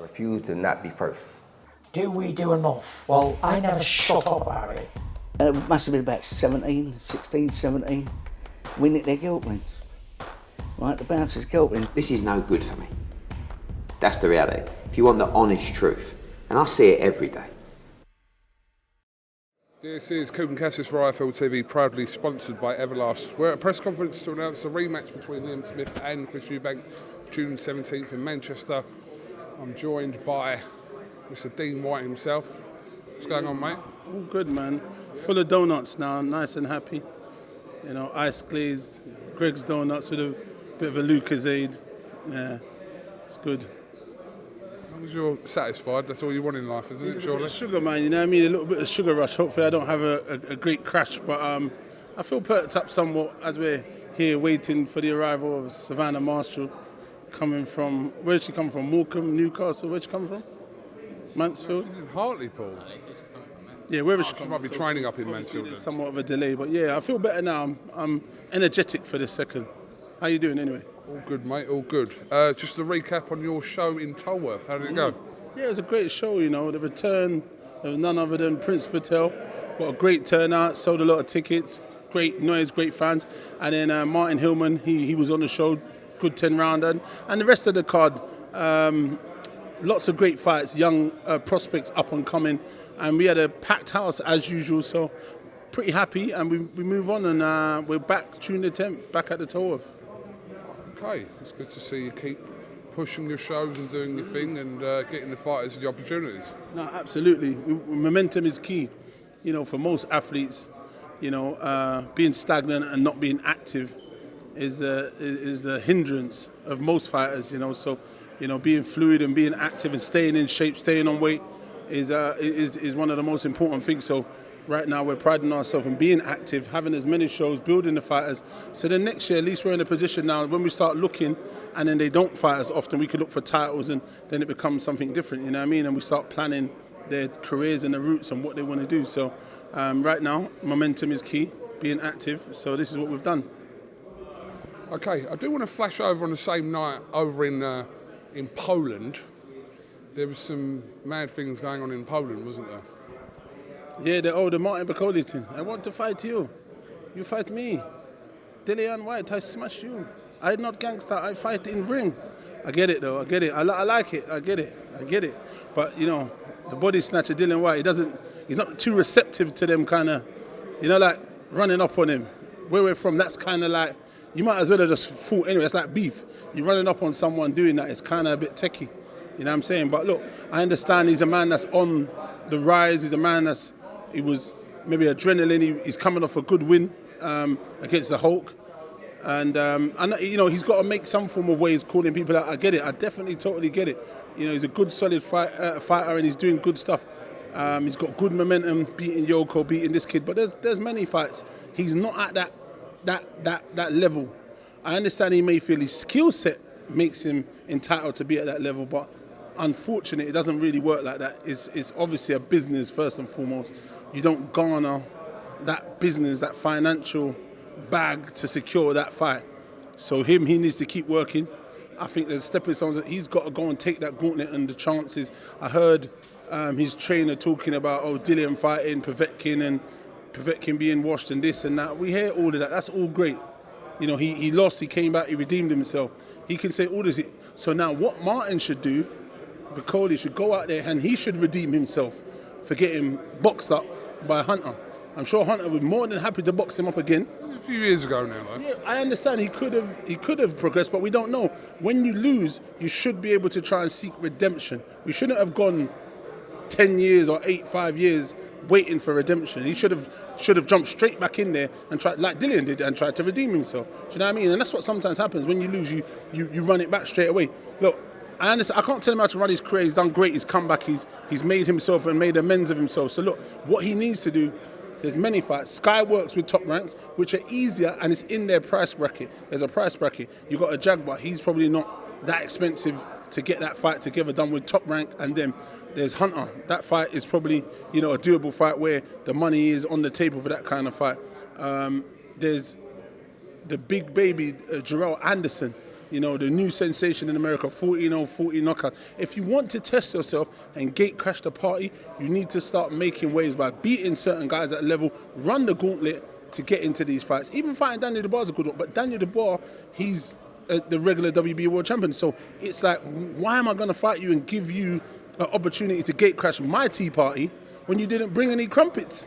refuse to not be first. Do we do enough? Well, I never shut up about it. It must have been about 16, 17. We nicked their guilt rings. Right, the bouncer's guilt ring. This is no good for me. That's the reality. If you want the honest truth, and I see it every day. This is KUGAN CASSIUS for IFL TV, proudly sponsored by Everlast. We're at a press conference to announce the rematch between Liam Smith and Chris Eubank, June 17th in Manchester. I'm joined by Mr. Dean White himself. What's going on, mate? All good, man. Full of donuts now, nice and happy. You know, ice glazed, Greg's donuts with a bit of a Lucozade. Yeah, it's good. As long as you're satisfied, that's all you want in life, isn't it, surely? Sugar, man, you know what I mean? A little bit of sugar rush. Hopefully I don't have a great crash, but I feel perked up somewhat as we're here waiting for the arrival of Savannah Marshall, coming from, where'd she come from? Morecambe, Newcastle, where'd she come from? Mansfield? In Hartlepool. Yeah, wherever she She comes might be from. training up in Obviously, Mansfield. there's somewhat of a delay, but yeah, I feel better now. I'm energetic for this second. How you doing anyway? All good, mate, all good. Just a recap on your show in Tolworth. How did it go? Yeah, it was a great show, you know. The return of none other than Prince Patel. Got a great turnout, sold a lot of tickets, great noise, great fans. And then Martin Hillman, he was on the show, good 10-rounder. And the rest of the card, lots of great fights, young prospects up and coming. And we had a packed house as usual, so pretty happy. And we move on, and we're back June the 10th, back at the Tolworth. Okay, it's good to see you keep pushing your shows and doing your thing and getting the fighters the opportunities. No, absolutely. Momentum is key. You know, for most athletes, you know, being stagnant and not being active is the hindrance of most fighters. You know, so you know, being fluid and being active and staying in shape, staying on weight is one of the most important things. So right now we're priding ourselves in being active, having as many shows, building the fighters. So then next year, at least we're in a position now when we start looking and then they don't fight as often, we can look for titles and then it becomes something different, you know what I mean? And we start planning their careers and the routes and what they want to do. So right now, momentum is key, being active. So this is what we've done. Okay, I do want to flash over on the same night over in Poland. There was some mad things going on in Poland, wasn't there? Yeah, the Martin BAKOLE thing. I want to fight you. You fight me. JOSHUA-WHYTE, I smash you. I'm not gangster, I fight in ring. I get it though, I get it. I like it, I get it. But, you know, the body snatcher, Dillian Whyte, he's not too receptive to them kind of, you know, like running up on him. Where we're from, that's kind of like, you might as well have just fought anyway. It's like beef. You're running up on someone doing that, it's kind of a bit techie. You know what I'm saying? But look, I understand he's a man that's on the rise. He's a man he was maybe adrenaline. He's coming off a good win against the Hulk. And you know, he's got to make some form of ways calling people out. I get it. I definitely totally get it. You know, he's a good, solid fighter and he's doing good stuff. He's got good momentum, beating Yoko, beating this kid. But there's many fights. He's not at that level. I understand he may feel his skill set makes him entitled to be at that level, but unfortunately, it doesn't really work like that. It's obviously a business first and foremost. You don't garner that business, that financial bag to secure that fight. So he needs to keep working. I think there's stepping stones that he's got to go and take that gauntlet and the chances. I heard his trainer talking about Dillian fighting Povetkin and Povetkin being washed and this and that. We hear all of that. That's all great. You know, he lost, he came back, he redeemed himself. He can say all this. So now what Martin should do, BAKOLE should go out there and he should redeem himself for getting boxed up by Hunter. I'm sure Hunter would be more than happy to box him up again. A few years ago now, though. Yeah, I understand he could have progressed, but we don't know. When you lose, you should be able to try and seek redemption. We shouldn't have gone 10 years or 5 years waiting for redemption. He should have jumped straight back in there and tried, like Dillian did, and tried to redeem himself. Do you know what I mean? And that's what sometimes happens. When you lose, you run it back straight away. Look, I understand. I can't tell him how to run his career. He's done great. He's come back. He's made himself and made amends of himself. So look, what he needs to do, there's many fights. Sky works with Top Ranks, which are easier, and it's in their price bracket. There's a price bracket. You've got a Jaguar. He's probably not that expensive to get that fight together done with Top Rank, and then there's Hunter. That fight is probably, you know, a doable fight where the money is on the table for that kind of fight. There's the big baby, Jarrell Anderson. You know, the new sensation in America, 14-0, 40 knockout. If you want to test yourself and gate crash the party, you need to start making waves by beating certain guys at a level, run the gauntlet to get into these fights. Even fighting Daniel Dubois is a good one, but Daniel Dubois, he's the regular WBA world champion. So it's like, why am I going to fight you and give you an opportunity to gate crash my tea party when you didn't bring any crumpets?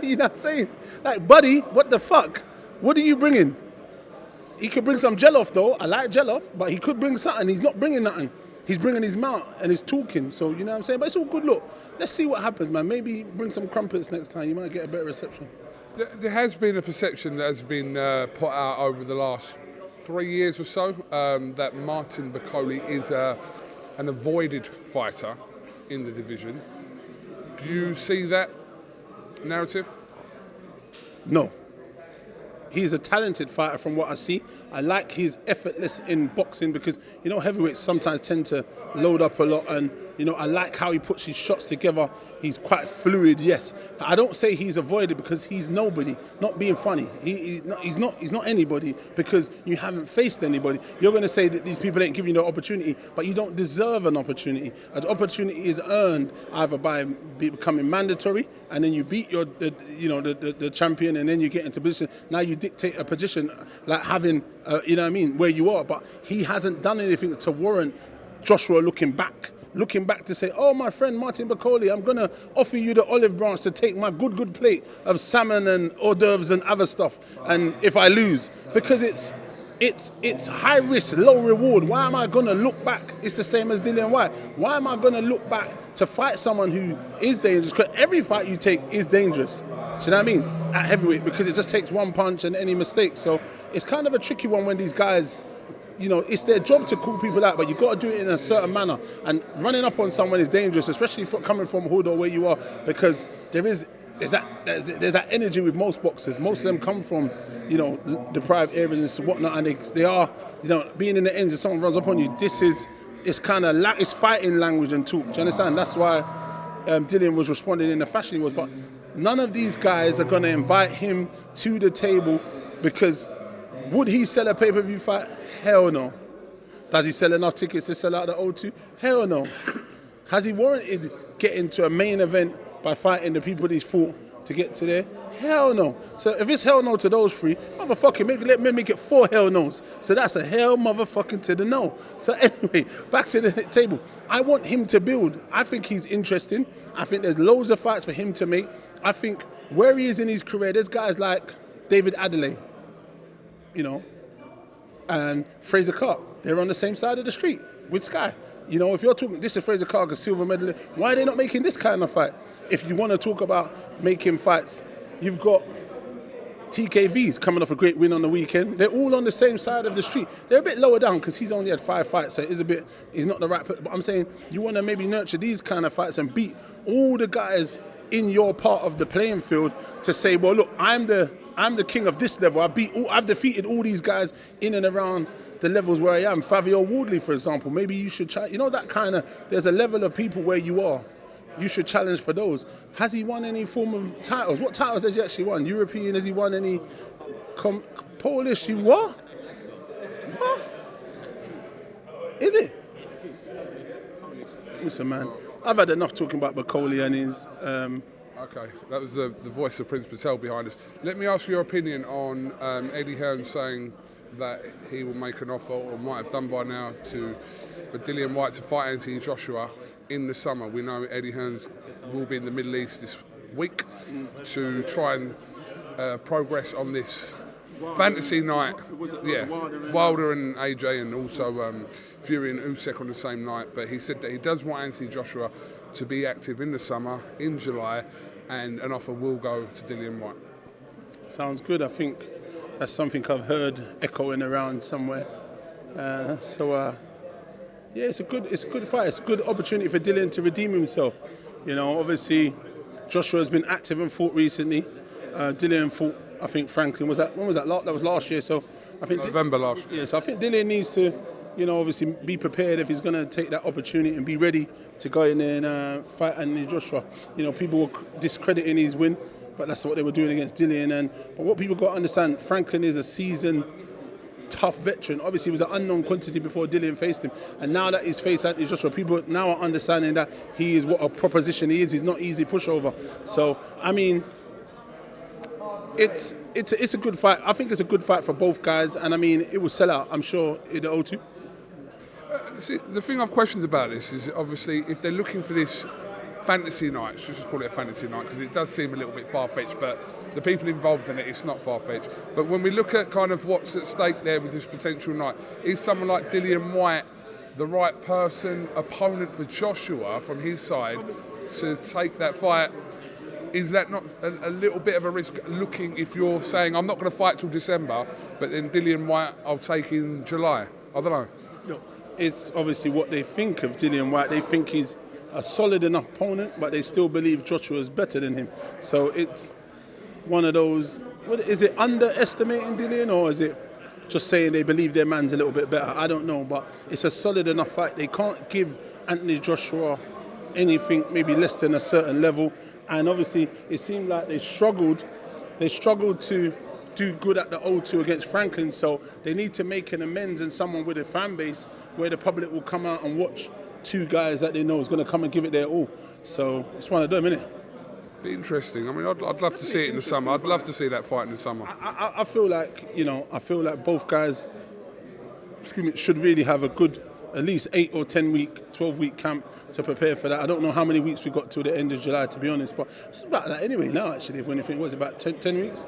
You know what I'm saying? Like, buddy, what the fuck? What are you bringing? He could bring some jollof though. I like jollof, but he could bring something. He's not bringing nothing. He's bringing his mouth and he's talking. So, you know what I'm saying? But it's all good. Look, let's see what happens, man. Maybe bring some crumpets next time. You might get a better reception. There has been a perception that has been put out over the last 3 years or so that Martin Bakole is an avoided fighter in the division. Do you see that narrative? No. He's a talented fighter from what I see. I like his effortless in boxing because, you know, heavyweights sometimes tend to load up a lot, and, you know, I like how he puts his shots together. He's quite fluid, yes. I don't say he's avoided because he's nobody, not being funny. He's not anybody because you haven't faced anybody. You're going to say that these people ain't giving you the opportunity, but you don't deserve an opportunity. An opportunity is earned either by becoming mandatory, and then you beat the champion, and then you get into position. Now you dictate a position like having, you know what I mean, where you are. But he hasn't done anything to warrant Joshua looking back to say, oh, my friend Martin Bakole, I'm going to offer you the olive branch to take my good plate of salmon and hors d'oeuvres and other stuff. And if I lose, because it's high risk, low reward. Why am I going to look back? It's the same as Dillian Whyte. Why am I going to look back to fight someone who is dangerous? Because every fight you take is dangerous. Do you know what I mean? At heavyweight, because it just takes one punch and any mistake. So it's kind of a tricky one when these guys, you know, it's their job to call people out, but you've got to do it in a certain manner. And running up on someone is dangerous, especially coming from hood or where you are, because there's that energy with most boxers. Most of them come from, you know, deprived areas and whatnot, and they are, you know, being in the ends, if someone runs up on you, it's kind of it's fighting language and talk. Do you understand? That's why Dillian was responding in the fashion he was. But none of these guys are going to invite him to the table, because would he sell a pay-per-view fight? Hell no. Does he sell enough tickets to sell out the O2? Hell no. Has he warranted getting to a main event by fighting the people he's fought to get to there? Hell no. So if it's hell no to those three, motherfucking let me make it 4 hell no's. So that's a hell motherfucking to the no. So anyway, back to the table. I want him to build. I think he's interesting. I think there's loads of fights for him to make. I think where he is in his career, there's guys like David Adelaide, you know, and Fraser Clark. They're on the same side of the street with Sky. You know, if you're talking, this is Fraser Clark, a silver medalist, why are they not making this kind of fight? If you want to talk about making fights, you've got TKV's coming off a great win on the weekend. They're all on the same side of the street. They're a bit lower down because he's only had 5 fights, so he's not the right person. But I'm saying you want to maybe nurture these kind of fights and beat all the guys in your part of the playing field to say, well, look, I'm the king of this level. I've defeated all these guys in and around the levels where I am. Fabio Wardley, for example, maybe you should try. You know, that kind of, there's a level of people where you are. You should challenge for those. Has he won any form of titles? What titles has he actually won? European, has he won any? Polish, you what? What? Is it? Listen, man, I've had enough talking about Bakole and his... Okay, that was the voice of Prince Patel behind us. Let me ask your opinion on Eddie Hearn saying that he will make an offer, or might have done by now, for Dillian Whyte to fight Anthony Joshua in the summer. We know Eddie Hearn will be in the Middle East this week to try and progress on this fantasy night. Yeah, Wilder and AJ, and also Fury and Usyk on the same night. But he said that he does want Anthony Joshua to be active in the summer, in July, and an offer will go to Dillian Whyte. Sounds good. I think that's something I've heard echoing around somewhere. Yeah, it's a good fight. It's a good opportunity for Dillian to redeem himself. You know, obviously, Joshua has been active and fought recently. Dillian fought, I think, Franklin. When was that? That was last year. So I think November last year. Yeah, so I think Dillian needs to, you know, obviously be prepared if he's going to take that opportunity and be ready to go in there and fight Anthony Joshua. You know, people were discrediting his win, but that's what they were doing against Dillian. But what people got to understand, Franklin is a seasoned tough veteran. Obviously, he was an unknown quantity before Dillian faced him. And now that he's faced Anthony Joshua, people now are understanding that he is what a proposition he is. He's not easy pushover. So, I mean, it's a good fight. I think it's a good fight for both guys. And, I mean, it will sell out, I'm sure, in the O2. See, the thing I've questioned about this is obviously if they're looking for this fantasy night, let's just call it a fantasy night because it does seem a little bit far-fetched, but the people involved in it, it's not far-fetched. But when we look at kind of what's at stake there with this potential night, is someone like Dillian Whyte the right person, opponent for Joshua from his side to take that fight? Is that not a little bit of a risk looking if you're saying, I'm not going to fight till December, but then Dillian Whyte I'll take in July? I don't know. No, it's obviously what they think of Dillian Whyte. They think he's a solid enough opponent, but they still believe Joshua is better than him. So it's one of those, is it underestimating Dillian or is it just saying they believe their man's a little bit better? I don't know, but it's a solid enough fight. They can't give Anthony Joshua anything maybe less than a certain level. And obviously it seemed like they struggled to do good at the O2 against Franklin, so they need to make an amends and someone with a fan base where the public will come out and watch two guys that they know is going to come and give it their all. So it's one of them, isn't it? Be interesting. I mean, I'd love to see it in the summer. I'd love to see that fight in the summer. I feel like, both guys, should really have a good, at least 8 or 10 week, 12 week camp to prepare for that. I don't know how many weeks we got till the end of July, to be honest, but it's about that anyway now, actually, if anything. Was it about 10 weeks?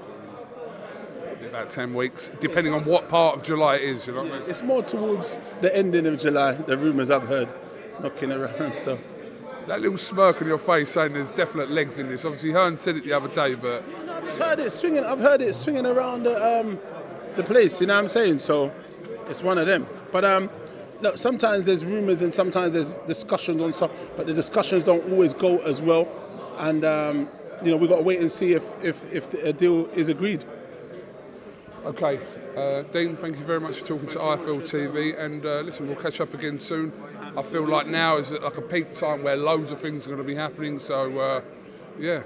About 10 weeks, depending on what part of July it is, you know what I mean? It's more towards the ending of July, the rumours I've heard knocking around, so. That little smirk on your face saying there's definite legs in this. Obviously, Hearn said it the other day, but... I've heard it swinging around the place, you know what I'm saying? So it's one of them. But look, sometimes there's rumours and sometimes there's discussions on stuff, but the discussions don't always go as well. And, we've got to wait and see if a deal is agreed. Okay, Dean, thank you very much for talking to IFL TV, and listen, we'll catch up again soon. I feel like now is like a peak time where loads of things are going to be happening, so yeah,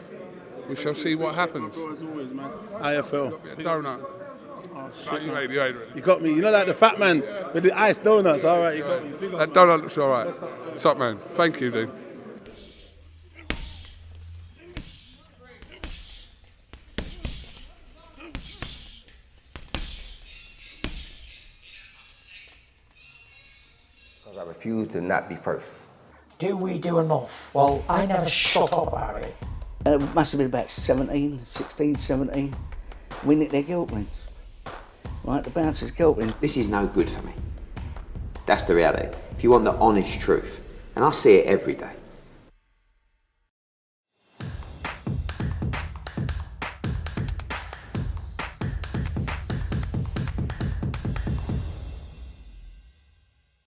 we shall see what happens. As always, man. IFL. Donut. Oh, No, you made it. You got me. You know, like the fat man with the iced donuts. All right, you got me. Big up, That donut looks all right. What's up, man? Thank you, Dean. I refuse to not be first. Do we do enough? Well, I never shut up about it. It must have been about 16, 17. We nicked their guilt rings. Right, the bouncer's guilt ring. This is no good for me. That's the reality. If you want the honest truth, and I see it every day,